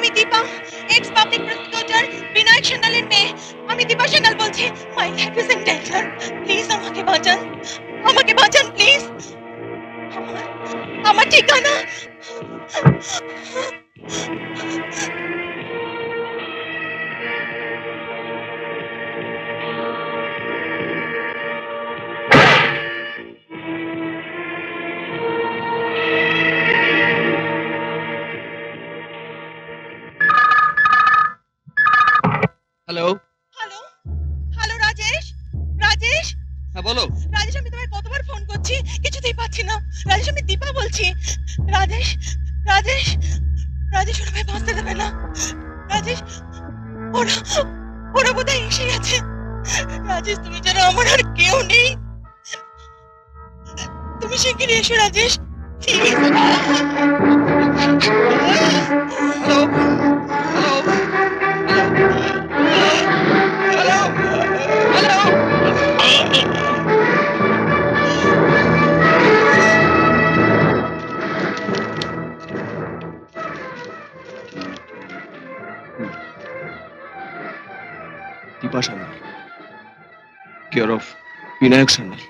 আমি Dipa, ex public prosecutor Binayak সান্যালের মেয়ে। আমি দীপা সান্যাল বলছি। My life is in danger. Please আমাকে বাঁচান, আমাকে বাঁচান প্লিজ। আমার আমার ঠিকানা। Hello. Hello, hello Rajesh, Rajesh, হ্যাঁ বলো। রাজেশ আমি তোমায় কতবার ফোন করছি, কিছুতেই পাচ্ছি না। রাজেশ আমি দীপা বলছি। রাজেশ, রাজেশ, রাজেশ ওরা ভাই বাঁচতে দেবে না। রাজেশ, ওরা ওরা বোধহয় এসে গেছে। রাজেশ তুমি জানো আমার আর কেউ নেই। তুমি শিগগিরই এসো Rajesh, please. Hello, hello, hello, hello, Dipa Sanyal, care of Binayak Sanyal.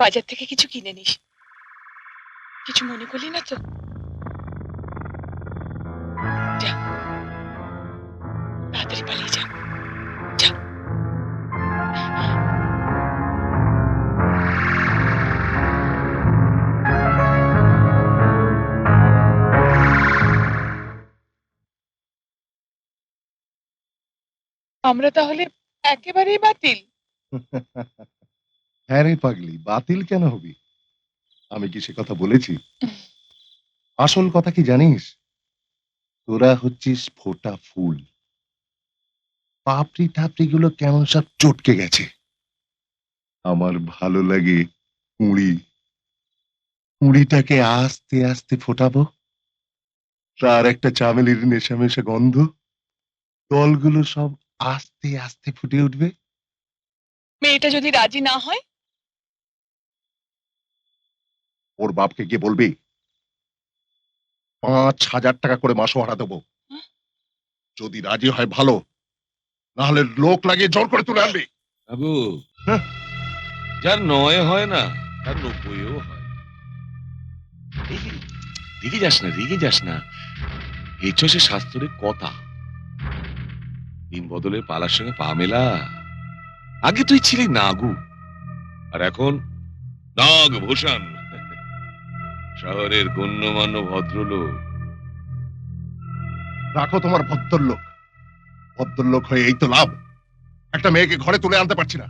বাজার থেকে কিছু কিনে নিস, কিছু মনে করলি না তো? যা, তাড়াতাড়ি পালিয়ে যা, যা। আমরা তাহলে একেবারেই বাতিল? হ্যাঁ রে পাগলি, বাতিল কেন হবি? আমি কি সে কথা বলেছি? আসল কথা কি জানিস? তোরা হচ্ছিস ফোটা ফুল। পাপড়ি টাপড়ি গুলো কেমন সব চটকে গেছে। আমার ভালো লাগে কুঁড়ি। কুঁড়িটাকে আস্তে আস্তে ফোটাবো, তার একটা চামেলির নেশা মেশা গন্ধ, দলগুলো সব আস্তে আস্তে ফুটে উঠবে। মেয়েটা যদি রাজি না হয়? ওর বাপকে গিয়ে বলবি 5,000 টাকা করে মাসোহারা দেবো। যদি রাজি হয় ভালো, না হলে লোক লাগিয়ে জোর করে তুলে আনবি। বাবু, হ্যাঁ? যার 9 হয় না তার 90ও হয়। এই যে, রেগে যাস না। এছো সে শাস্ত্রের কথা। দিন বদলে পালার সঙ্গে পা মেলা। আগে তুই ছিলি নাগু, আর এখন নাগভূষণ, শহরের গণ্যমান্য ভদ্রলোক। রাখো তোমার ভদ্রলোক। ভদ্রলোক হয়ে এই তো লাভ, একটা মেয়েকে ঘরে তুলে আনতে পারছি না।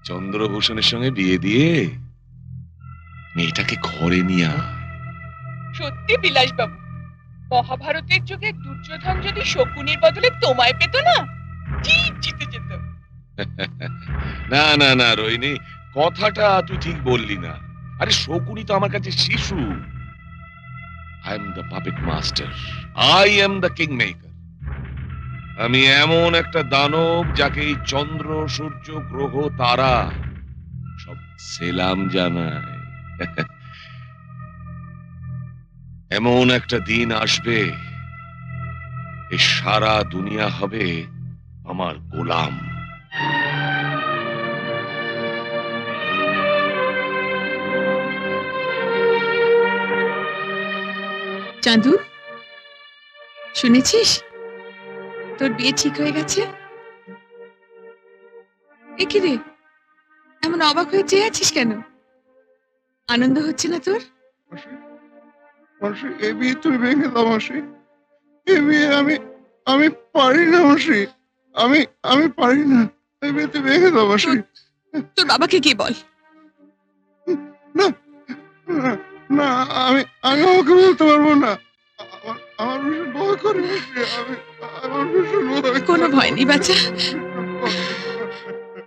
চন্দ্রভূষণের সঙ্গে বিয়ে দিয়ে মেয়েটাকে ঘরে নিয়ে আয়। সত্যি বিলাস বাবু, মহাভারতের যুগে দুর্যোধন যদি শকুনির বদলে তোমায় পেত না, ঠিক জিতে যেত। না না না রোহিণী, কথাটা তুই ঠিক বললি না। আরে শকুনি তো আমার কাছে শিশু। I am the puppet master, I am the king maker. আমি এমন একটা দানব যাকে এই চন্দ্র সূর্য গ্রহ তারা সব সেলাম জানায়। এমন একটা দিন আসবে, এই সারা দুনিয়া হবে আমার গোলাম। চাঁদু, শুনেছিস তোর বিয়ে ঠিক হয়ে গেছে? এ কি রে, এমন অবাক হয়ে চেয়ে আছিস কেন? আনন্দ হচ্ছে না তোর? মাসি, মাসি, এ বিয়ে তুমি ভেঙে দাও মাসি। এ বিয়ে আমি পারি না মাসি। আমি পারি না। এ বিয়ে তুমি ভেঙে দাও মাসি। তোর বাবাকে গিয়ে বল। না, না, না, আমি ওকে বলতে পারবো না। আমার ভীষণ ভয় করে মাসি। আমার ভীষণ ভয় কোনো করে। ভয় নেই বাচ্চা,